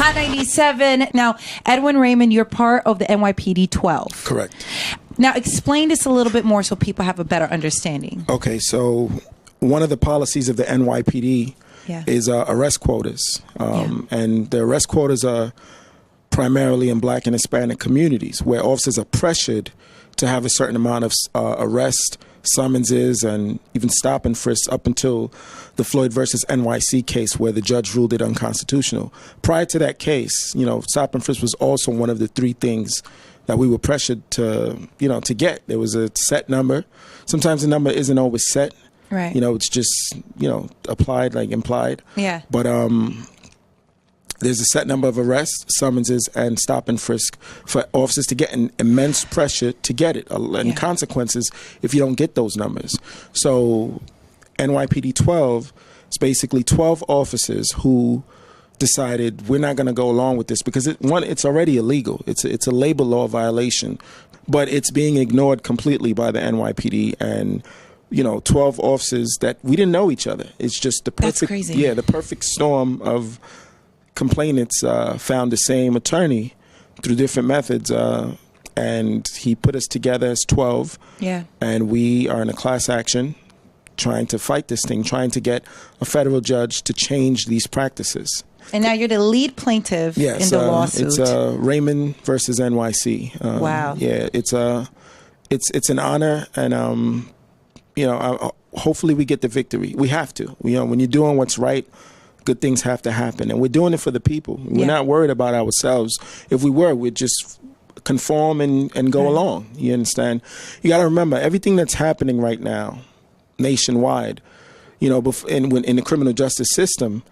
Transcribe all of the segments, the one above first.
Hot 97. Now, Edwin, Raymond, you're part of the NYPD 12. Correct. Now, explain this a little bit more so people have a better understanding. Okay, so one of the policies of the NYPD is arrest quotas. And the arrest quotas are primarily in Black and Hispanic communities, where officers are pressured to have a certain amount of arrest, summonses, and even stop and frisk up until the Floyd versus NYC case, where the judge ruled it unconstitutional. Prior to that case, stop and frisk was also one of the three things that we were pressured to, to get. There was a set number. Sometimes the number isn't always set. Right. It's just, applied, like implied. Yeah. But there's a set number of arrests, summonses, and stop and frisk for officers to get an immense pressure to get it, and consequences if you don't get those numbers. So NYPD 12 is basically 12 officers who decided we're not going to go along with this because it's already illegal. It's a labor law violation, but it's being ignored completely by the NYPD and 12 officers that we didn't know each other. It's just the perfect, That's crazy. The perfect storm of complainants found the same attorney through different methods, and he put us together as 12. Yeah. And we are in a class action trying to fight this thing, trying to get a federal judge to change these practices. And now you're the lead plaintiff in the lawsuit. It's Raymond versus NYC. Wow. Yeah, it's an honor, and hopefully we get the victory. We have to. When you're doing what's right, good things have to happen, and we're doing it for the people. We're not worried about ourselves. If we were, we'd just conform and go along. You understand? You got to remember, everything that's happening right now, nationwide, in the criminal justice system,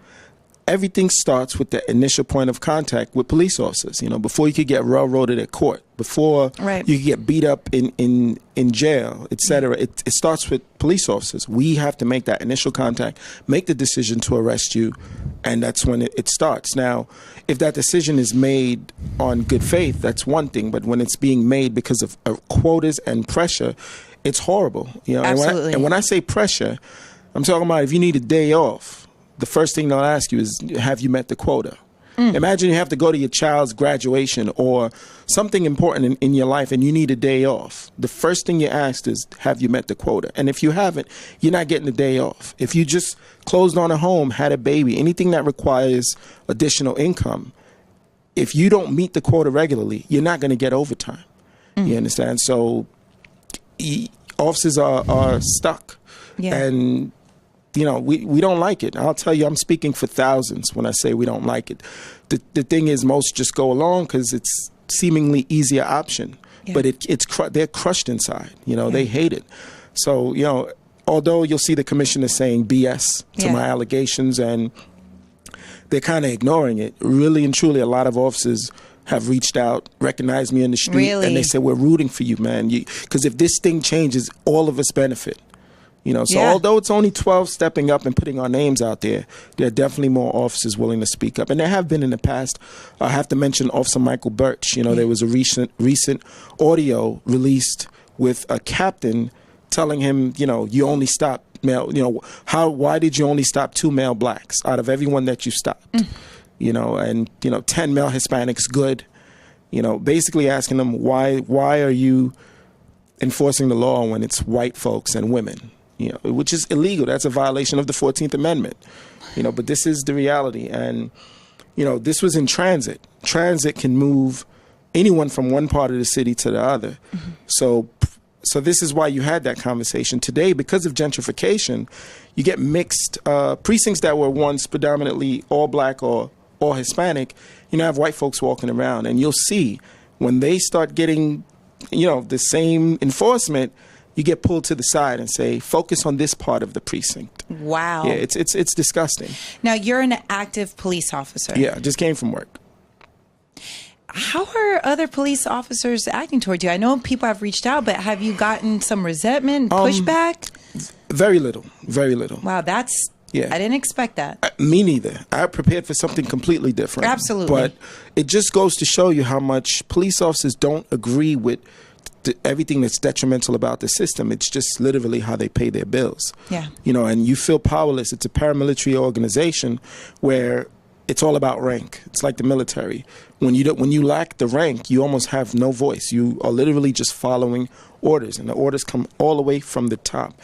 everything starts with the initial point of contact with police officers. Before you could get railroaded at court, before you could get beat up in jail, etc. It starts with police officers. We have to make that initial contact, make the decision to arrest you, and that's when it starts. Now, if that decision is made on good faith, that's one thing. But when it's being made because of quotas and pressure, it's horrible. Absolutely. And when I say pressure, I'm talking about if you need a day off, the first thing they'll ask you is, have you met the quota? Imagine you have to go to your child's graduation or something important in your life and you need a day off. The first thing you asked is, have you met the quota? And if you haven't, you're not getting the day off. If you just closed on a home, had a baby, anything that requires additional income, if you don't meet the quota regularly, you're not going to get overtime. You understand? So officers are stuck. Yeah. And we don't like it. I'll tell you, I'm speaking for thousands when I say we don't like it. The thing is, most just go along because it's seemingly easier option, but they're crushed inside. They hate it. So although you'll see the commissioner saying BS to my allegations, and they're kind of ignoring it. Really and truly, a lot of officers have reached out, recognized me in the street, and they said, "We're rooting for you, man. Because if this thing changes, all of us benefit." Although it's only 12 stepping up and putting our names out there are definitely more officers willing to speak up. And there have been in the past. I have to mention Officer Michael Birch. There was a recent audio released with a captain telling him, you only stop male, why did you only stop 2 male blacks out of everyone that you stopped? And 10 male Hispanics, good. Basically asking them, why are you enforcing the law when it's white folks and women? Which is illegal. That's a violation of the 14th Amendment. But this is the reality. And, this was in transit. Transit can move anyone from one part of the city to the other. So this is why you had that conversation. Today, because of gentrification, you get mixed precincts that were once predominantly all black or all Hispanic. Have white folks walking around. And you'll see when they start getting, the same enforcement, you get pulled to the side and say, focus on this part of the precinct. Wow. Yeah, it's disgusting. Now, you're an active police officer. Yeah, just came from work. How are other police officers acting towards you? I know people have reached out, but have you gotten some resentment, pushback? Very little, very little. Wow, I didn't expect that. Me neither. I prepared for something completely different. Absolutely. But it just goes to show you how much police officers don't agree with everything that's detrimental about the system. It's just literally how they pay their bills. Yeah. And you feel powerless. It's a paramilitary organization where it's all about rank. It's like the military. When you lack the rank, you almost have no voice. You are literally just following orders, and the orders come all the way from the top.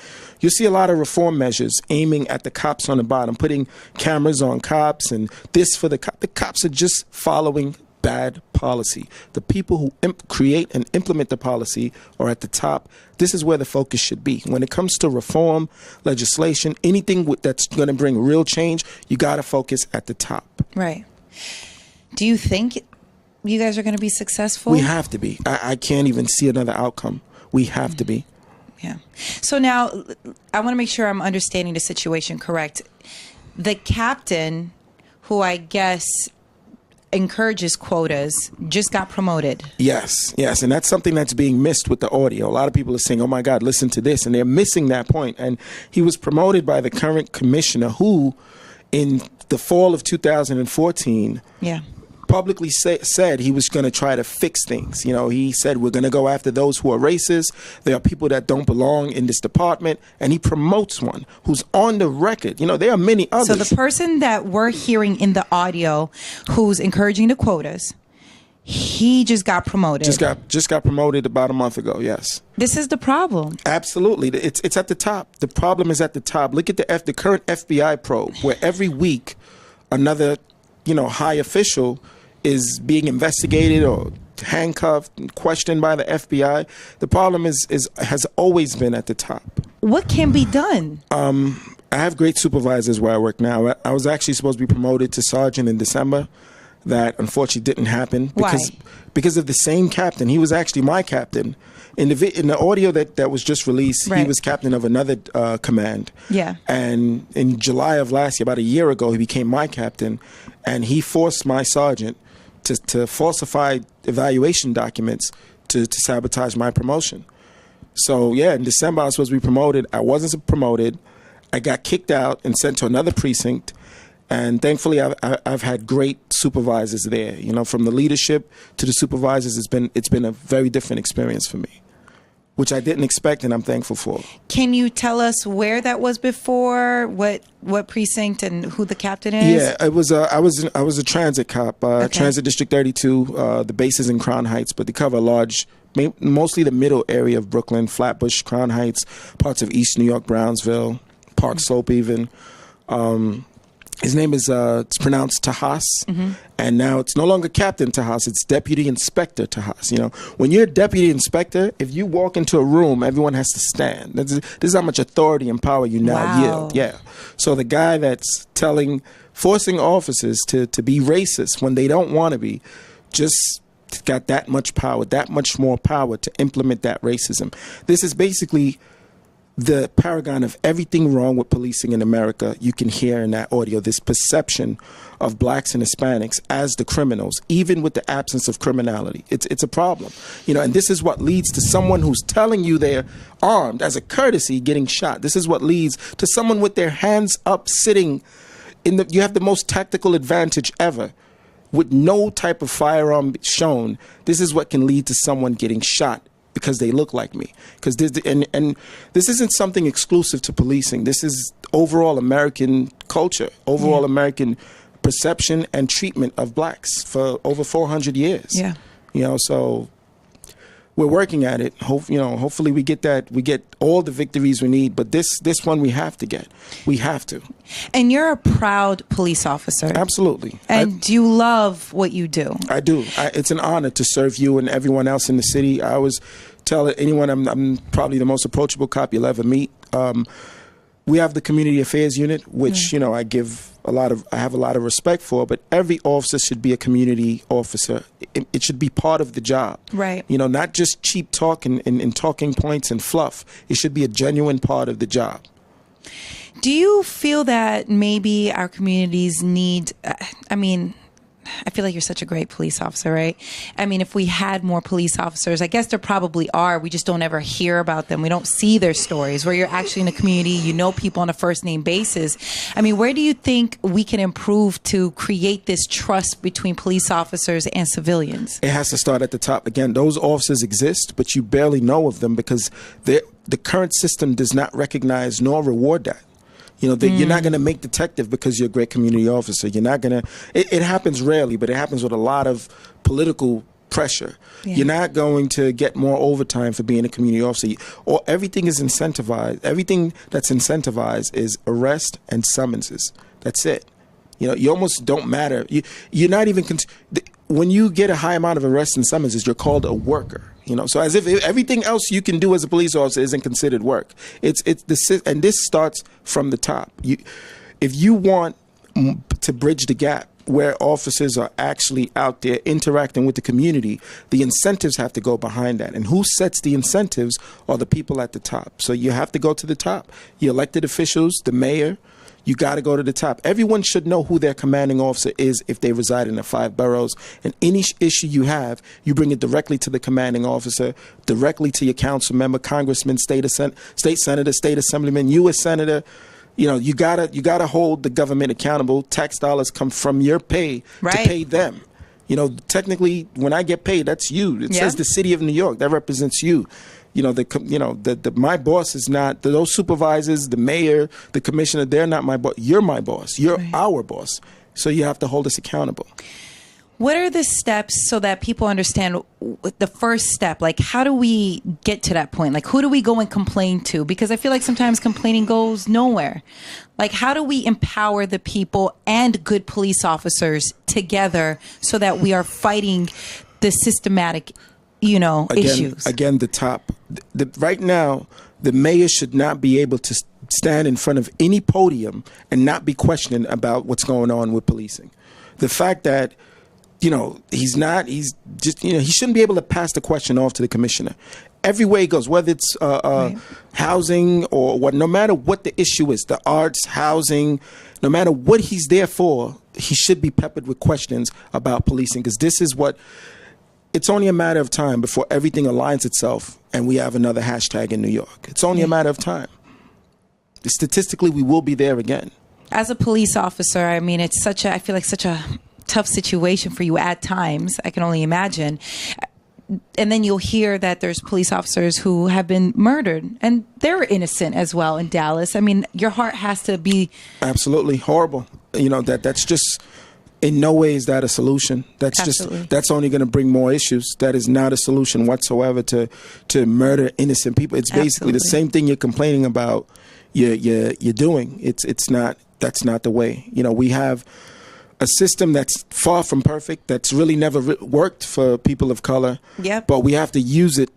You see a lot of reform measures aiming at the cops on the bottom, putting cameras on cops, and this for the cops. The cops are just following bad policy. The people who create and implement the policy are at the top. This is where the focus should be. When it comes to reform, legislation, anything that's going to bring real change, you got to focus at the top. Right. Do you think you guys are going to be successful? We have to be. I can't even see another outcome. We have to be. Yeah. So now I want to make sure I'm understanding the situation correct. The captain, who I guess encourages quotas, just got promoted. Yes, and that's something that's being missed with the audio. A lot of people are saying, oh my God, listen to this, and they're missing that point. And he was promoted by the current commissioner who, in the fall of 2014, publicly said he was going to try to fix things. You know, he said, we're going to go after those who are racist. There are people that don't belong in this department. And he promotes one who's on the record. You know, there are many others. So the person that we're hearing in the audio who's encouraging the quotas, he just got promoted. Just got promoted about a month ago, yes. This is the problem. Absolutely. It's at the top. The problem is at the top. Look at the current FBI probe, where every week another, high official is being investigated or handcuffed and questioned by the FBI. The problem has always been at the top. What can be done? I have great supervisors where I work now. I was actually supposed to be promoted to sergeant in December. That unfortunately didn't happen because of the same captain. He was actually my captain. In the audio that was just released, he was captain of another command. Yeah. And in July of last year, about a year ago, he became my captain, and he forced my sergeant to falsify evaluation documents to sabotage my promotion. So yeah, in December I was supposed to be promoted. I wasn't promoted. I got kicked out and sent to another precinct. And thankfully, I've had great supervisors there. From the leadership to the supervisors, it's been a very different experience for me, which I didn't expect, and I'm thankful for. Can you tell us where that was before? What precinct and who the captain is? Yeah, it was. I was a transit cop, Transit District 32. The base is in Crown Heights, but they cover mostly the middle area of Brooklyn, Flatbush, Crown Heights, parts of East New York, Brownsville, Park Slope, even. His name is, it's pronounced Tahas, and now it's no longer Captain Tahas, it's Deputy Inspector Tahas. When you're a Deputy Inspector, if you walk into a room, everyone has to stand. This is how much authority and power you now yield. Yeah. So the guy that's forcing officers to be racist when they don't want to be, just got that much power, that much more power to implement that racism. This is basically the paragon of everything wrong with policing in America. You can hear in that audio this perception of blacks and Hispanics as the criminals, even with the absence of criminality. It's a problem, and this is what leads to someone who's telling you they're armed as a courtesy getting shot. This is what leads to someone with their hands up sitting you have the most tactical advantage ever with no type of firearm shown. This is what can lead to someone getting shot because they look like me. Because and this isn't something exclusive to policing. This is overall American culture, overall American perception and treatment of blacks for over 400 years. Yeah. So we're working at it. Hopefully we get all the victories we need. But this one we have to get. We have to. And you're a proud police officer. Absolutely. And you love what you do. I do. It's an honor to serve you and everyone else in the city. I always tell anyone I'm probably the most approachable cop you'll ever meet. We have the community affairs unit, which I have a lot of respect for. But every officer should be a community officer. It should be part of the job, right? Not just cheap talk and talking points and fluff. It should be a genuine part of the job. Do you feel that maybe our communities need? I feel like you're such a great police officer, right? If we had more police officers, I guess there probably are. We just don't ever hear about them. We don't see their stories. Where you're actually in the community, people on a first name basis. Where do you think we can improve to create this trust between police officers and civilians? It has to start at the top. Again, those officers exist, but you barely know of them because the current system does not recognize nor reward that. You know, you're not going to make detective because you're a great community officer. You're not going to, it happens rarely, but it happens with a lot of political pressure. Yeah. You're not going to get more overtime for being a community officer. Or everything is incentivized. Everything that's incentivized is arrest and summonses. That's it. You know, you almost don't matter. You're not even, when you get a high amount of arrests and summonses, you're called a worker. You know, so as if everything else you can do as a police officer isn't considered work. And this starts from the top. If you want to bridge the gap where officers are actually out there interacting with the community, the incentives have to go behind that. And who sets the incentives are the people at the top. So you have to go to the top. Your elected officials, the mayor. You got to go to the top. Everyone should know who their commanding officer is if they reside in the 5 boroughs. And any issue you have, you bring it directly to the commanding officer, directly to your council member, congressman, state senator, state assemblyman, U.S. senator. You know, you gotta hold the government accountable. Tax dollars come from your pay to pay them. You know, technically, when I get paid, that's you. It says the city of New York. That represents you. You know, my boss is not, those supervisors, the mayor, the commissioner, they're not my boss. You're my boss. You're our boss. So you have to hold us accountable. What are the steps so that people understand the first step? Like, how do we get to that point? Like, who do we go and complain to? Because I feel like sometimes complaining goes nowhere. Like, how do we empower the people and good police officers together so that we are fighting the systematic issues? Again, the top. Right now, the mayor should not be able to stand in front of any podium and not be questioning about what's going on with policing. The fact that, he shouldn't be able to pass the question off to the commissioner. Everywhere he goes, whether it's housing or what, no matter what the issue is, the arts, housing, no matter what he's there for, he should be peppered with questions about policing, because this is what, it's only a matter of time before everything aligns itself and we have another hashtag in New York. It's only a matter of time. Statistically, we will be there again. As a police officer, I mean, I feel like such a tough situation for you at times. I can only imagine. And then you'll hear that there's police officers who have been murdered, and they're innocent as well in Dallas. I mean, your heart has to be absolutely horrible. You know, that's just, in no way is that a solution. That's only going to bring more issues. That is not a solution whatsoever to murder innocent people. It's basically the same thing you're complaining about. You're doing. That's not the way. You know, we have a system that's far from perfect, that's really never worked for people of color. Yep. But we have to use it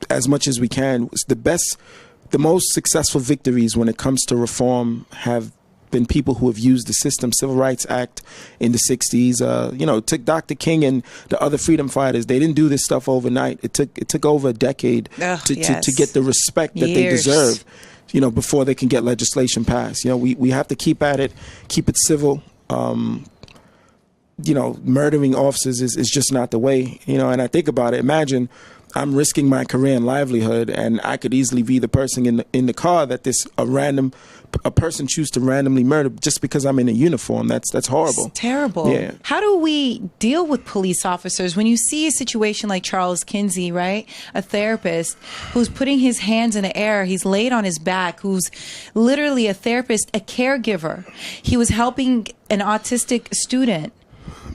as much as we can. It's the most successful victories when it comes to reform have been people who have used the system. Civil Rights Act in the 60s, took Dr. King and the other freedom fighters. They didn't do this stuff overnight. It took over a decade to get the respect that they deserve, before they can get legislation passed. We have to keep at it, keep it civil. Murdering officers is just not the way, and I think about it. Imagine I'm risking my career and livelihood, and I could easily be the person in the car that a person choose to randomly murder just because I'm in a uniform. That's horrible. It's terrible. Yeah. How do we deal with police officers when you see a situation like Charles Kinsey, right? A therapist who's putting his hands in the air. He's laid on his back, who's literally a therapist, a caregiver. He was helping an autistic student,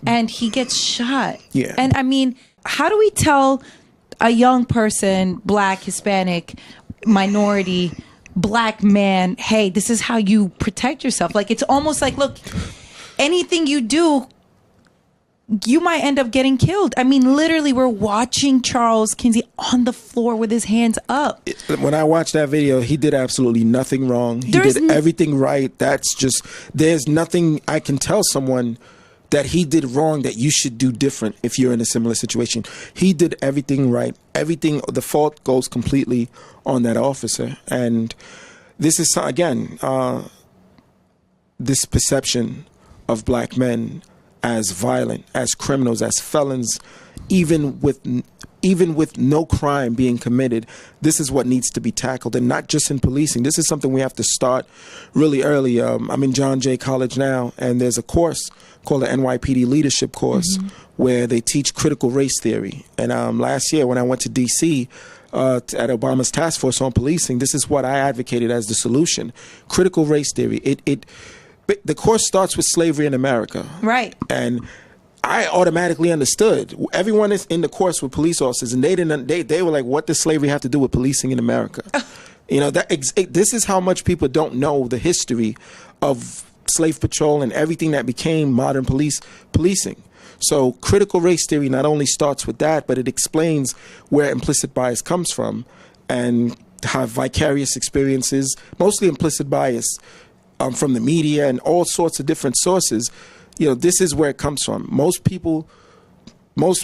and he gets shot. Yeah. And I mean, how do we tell a young person, Black, Hispanic, minority, Black man, hey, this is how you protect yourself? Like, it's almost like, look, anything you do, you might end up getting killed. I mean, literally, we're watching Charles Kinsey on the floor with his hands up. When I watched that video, he did absolutely nothing wrong. He did everything right. There's nothing I can tell someone that he did wrong that you should do different if you're in a similar situation. He did everything right. The fault goes completely on that officer. And this is, again, this perception of Black men as violent, as criminals, as felons, even with no crime being committed. This is what needs to be tackled, and not just in policing. This is something we have to start really early. I'm in John Jay College now, and there's a course called the NYPD Leadership Course, where they teach critical race theory. And last year when I went to D.C., at Obama's task force on policing, this is what I advocated as the solution: critical race theory. The course starts with slavery in America, right? And I automatically understood. Everyone is in the course with police officers, and they were like, "What does slavery have to do with policing in America?" You know, this is how much people don't know the history of slave patrol and everything that became modern policing. So critical race theory not only starts with that, but it explains where implicit bias comes from and how vicarious experiences, mostly implicit bias from the media and all sorts of different sources. You know, this is where it comes from. Most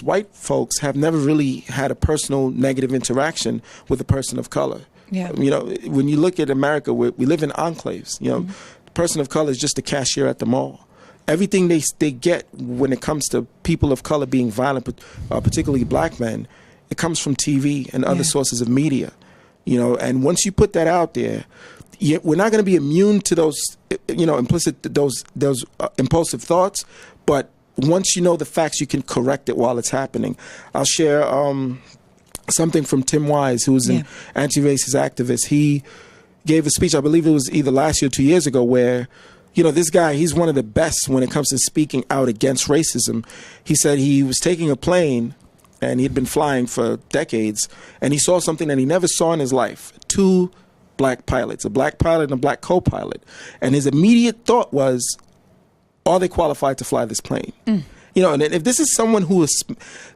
white folks have never really had a personal negative interaction with a person of color. Yeah. You know, when you look at America, we live in enclaves. You know, the person of color is just a cashier at the mall. Everything they get when it comes to people of color being violent, particularly black men, it comes from TV and other sources of media. You know, and once you put that out there, we're not going to be immune to those, you know, those impulsive thoughts. But once you know the facts, you can correct it while it's happening. I'll share something from Tim Wise, who's an anti-racist activist. He gave a speech, I believe it was either last year or 2 years ago, where, you know, this guy, he's one of the best when it comes to speaking out against racism. He said he was taking a plane, and he'd been flying for decades, and he saw something that he never saw in his life: 2 black pilots, a black pilot and a black co-pilot. And his immediate thought was, are they qualified to fly this plane? You know, and if this is someone who has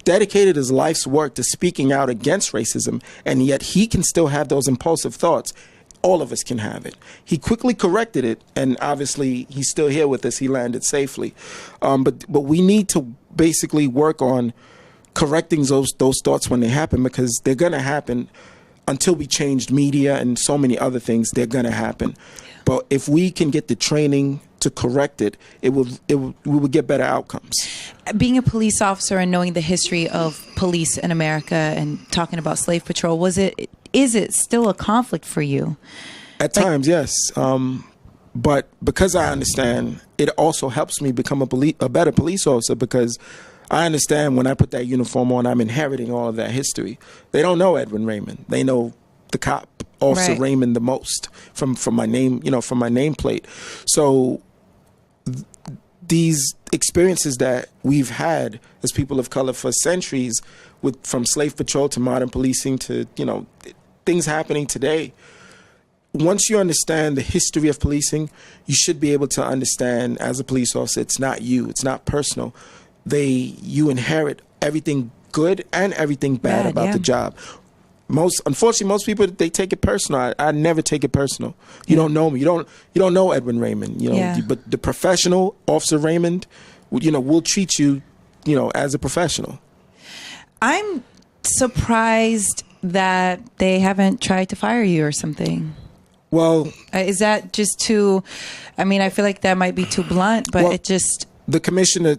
dedicated his life's work to speaking out against racism, and yet he can still have those impulsive thoughts, all of us can have it. He quickly corrected it, and obviously he's still here with us. He landed safely. But we need to basically work on correcting those thoughts when they happen, because they're going to happen until we changed media and so many other things. They're going to happen. But if we can get the training to correct it, we will get better outcomes. Being a police officer and knowing the history of police in America and talking about slave patrol, is it still a conflict for you? At times, yes. But because I understand, it also helps me become a better police officer, because I understand when I put that uniform on, I'm inheriting all of that history. They don't know Edwin Raymond. They know the cop, Officer Raymond, the most from my name, you know, from my nameplate. So these experiences that we've had as people of color for centuries, from slave patrol to modern policing to, you know, things happening today. Once you understand the history of policing, you should be able to understand, as a police officer, it's not you, it's not personal. You inherit everything good and everything bad about the job. Unfortunately, most people, they take it personal. I never take it personal. You don't know me. You don't know Edwin Raymond. You know, but the professional Officer Raymond, you know, will treat you, you know, as a professional. I'm surprised that they haven't tried to fire you or something. Well, is that just too? I mean, I feel like that might be too blunt, but it just. The commissioner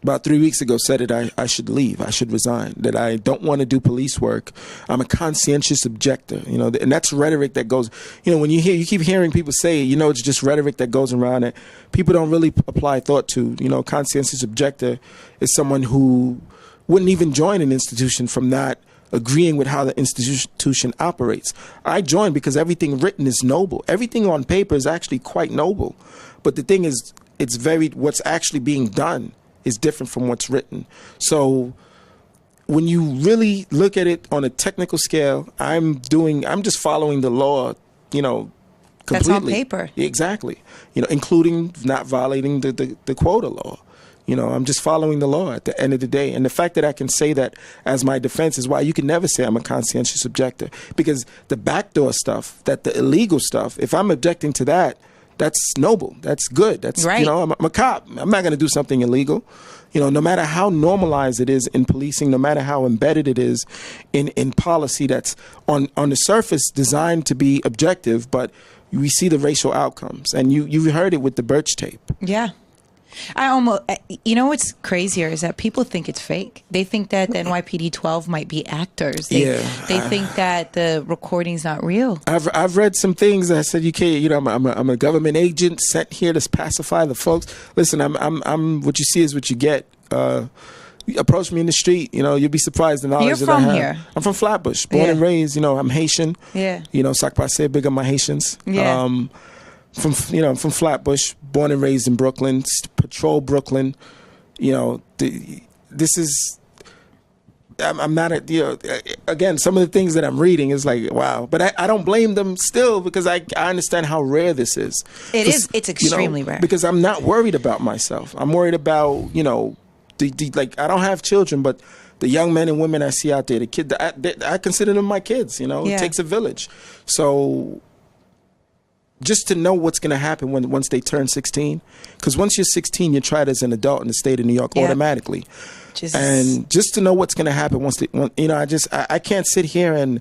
about 3 weeks ago said that I should leave, I should resign, that I don't want to do police work. I'm a conscientious objector, you know, and that's rhetoric that goes, you know, when you keep hearing people say, you know, it's just rhetoric that goes around it. People don't really apply thought to, you know, conscientious objector is someone who wouldn't even join an institution from not agreeing with how the institution operates. I joined because everything written is noble. Everything on paper is actually quite noble. But the thing is, what's actually being done is different from what's written. So when you really look at it on a technical scale, I'm just following the law, you know, completely. That's on paper. Exactly. You know, including not violating the quota law. You know, I'm just following the law at the end of the day. And the fact that I can say that as my defense is why you can never say I'm a conscientious objector. Because the backdoor stuff, the illegal stuff, if I'm objecting to that, that's noble. That's good. That's right. You know, I'm a cop. I'm not going to do something illegal. You know, no matter how normalized it is in policing, no matter how embedded it is in policy that's on the surface designed to be objective, but we see the racial outcomes. And you heard it with the Birch tape. Yeah. You know what's crazier is that people think it's fake. They think that the NYPD 12 might be actors. They think that the recording's not real. I've read some things that said you can't. You know, I'm a government agent sent here to pacify the folks. Listen, I'm what you see is what you get. approach me in the street, you'll be surprised the knowledge You're that I from have. here. I'm from Flatbush, born and raised. I'm Haitian. Yeah. Sakpa say big on my Haitians. Yeah. I'm from Flatbush, born and raised in Brooklyn, patrol Brooklyn. This is. I'm not again, some of the things that I'm reading is like, wow, but I don't blame them still, because I understand how rare this is. It's extremely rare. Because I'm not worried about myself. I'm worried about, like, I don't have children, but the young men and women I see out there, the kid, I consider them my kids, It takes a village. So just to know what's going to happen once they turn 16, because once you're 16, you're tried as an adult in the state of New York automatically. And just to know what's going to happen once I can't sit here and,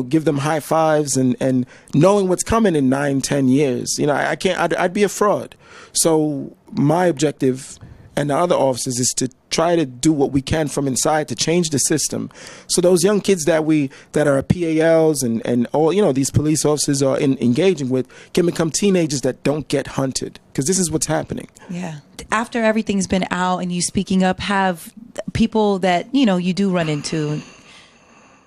give them high fives and knowing what's coming in 9-10 years. I can't, I'd be a fraud. So my objective and the other officers is to try to do what we can from inside to change the system. So those young kids that are PALs and all, these police officers are engaging with can become teenagers that don't get hunted, because this is what's happening. Yeah. After everything's been out and you speaking up, have people that, you do run into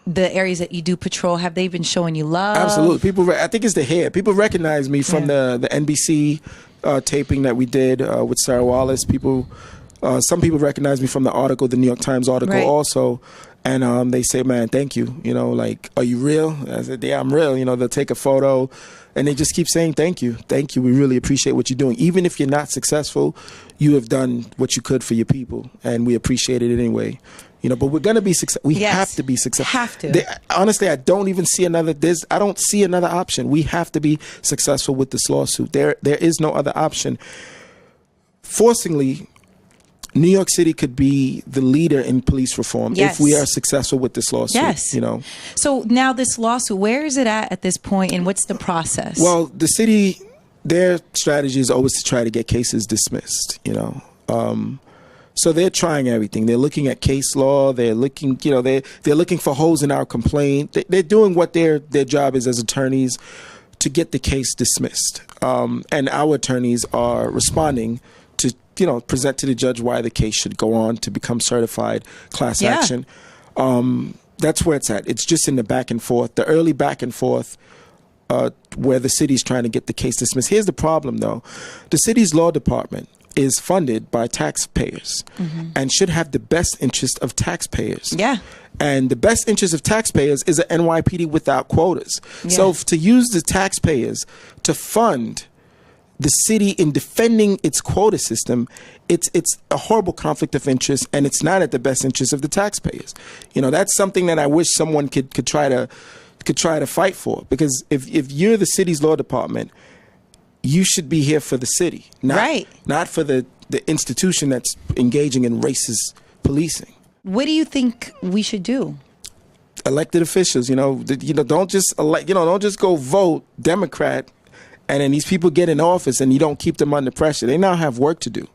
the areas that you do patrol, have they been showing you love? Absolutely. I think it's the hair. People recognize me from the NBC taping that we did with Sarah Wallace. Some people recognize me from the article, the New York Times article also. And they say, man, thank you. Like, are you real? I said, yeah, I'm real. They'll take a photo and they just keep saying, thank you. Thank you. We really appreciate what you're doing. Even if you're not successful, you have done what you could for your people. And we appreciate it anyway. But we're going to be successful. We have to be successful. Have to. Honestly, I don't even see I don't see another option. We have to be successful with this lawsuit. There is no other option. Forcingly, New York City could be the leader in police reform if we are successful with this lawsuit. Yes. So now this lawsuit, where is it at this point, and what's the process? Well, the city, their strategy is always to try to get cases dismissed, So they're trying everything. They're looking at case law. They're looking, they're looking for holes in our complaint. They're doing what their job is as attorneys to get the case dismissed. And our attorneys are responding to, present to the judge why the case should go on to become certified class action. That's where it's at. It's just in the back and forth, the early back and forth, where the city's trying to get the case dismissed. Here's the problem, though. The city's law department is funded by taxpayers and should have the best interest of taxpayers. Yeah. And the best interest of taxpayers is an NYPD without quotas. Yeah. So to use the taxpayers to fund the city in defending its quota system, it's a horrible conflict of interest, and it's not at the best interest of the taxpayers. That's something that I wish someone could try to fight for, because if you're the city's law department, you should be here for the city, not for the institution that's engaging in racist policing. What do you think we should do? Elected officials, don't just elect, don't just go vote Democrat, and then these people get in office and you don't keep them under pressure. They now have work to do.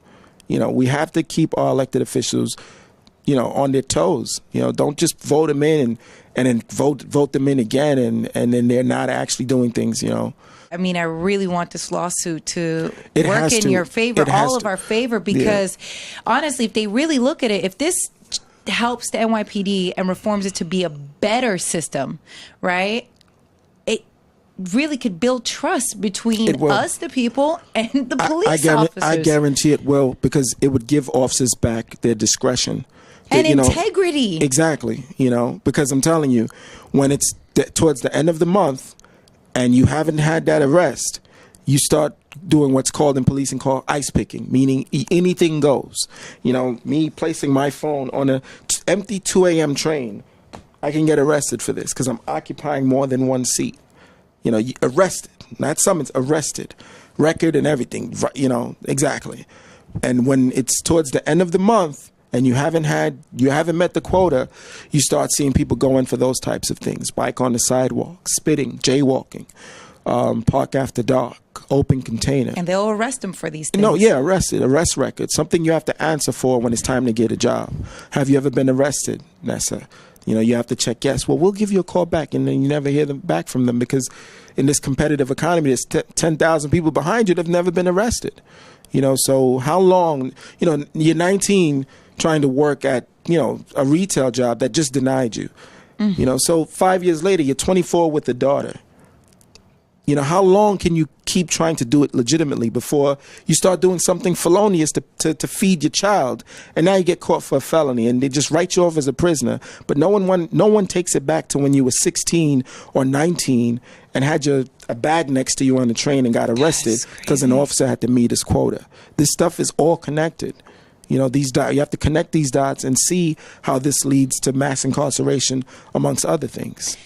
We have to keep our elected officials, on their toes. Don't just vote them in and then vote them in again, and then they're not actually doing things. I mean, I really want this lawsuit to work in your favor, all of our favor, because honestly, if they really look at it, if this helps the NYPD and reforms it to be a better system, right? It really could build trust between us, the people, and the police officers. I guarantee it will, because it would give officers back their discretion. And integrity. Exactly. Because I'm telling you, when it's towards the end of the month, and you haven't had that arrest, you start doing what's called in policing called ice picking, meaning anything goes. Me placing my phone on a empty 2 a.m. train, I can get arrested for this because I'm occupying more than one seat. Arrested, not summons, arrested, record and everything. Exactly. And when it's towards the end of the month, and you haven't met the quota, you start seeing people going for those types of things. Bike on the sidewalk, spitting, jaywalking, park after dark, open container. And they'll arrest them for these things. No, arrested, arrest record, something you have to answer for when it's time to get a job. Have you ever been arrested, Nessa? You have to check yes. Well, we'll give you a call back, and then you never hear them back from them, because in this competitive economy, there's 10,000 people behind you that have never been arrested. So how long, you're 19, trying to work at, you know, a retail job that just denied you. You know, so 5 years later, you're 24 with a daughter. You know, how long can you keep trying to do it legitimately before you start doing something felonious to feed your child? And now you get caught for a felony and they just write you off as a prisoner. But no one takes it back to when you were 16 or 19 and had a bag next to you on the train and got arrested because an officer had to meet his quota. This stuff is all connected. You know, you have to connect these dots and see how this leads to mass incarceration, amongst other things.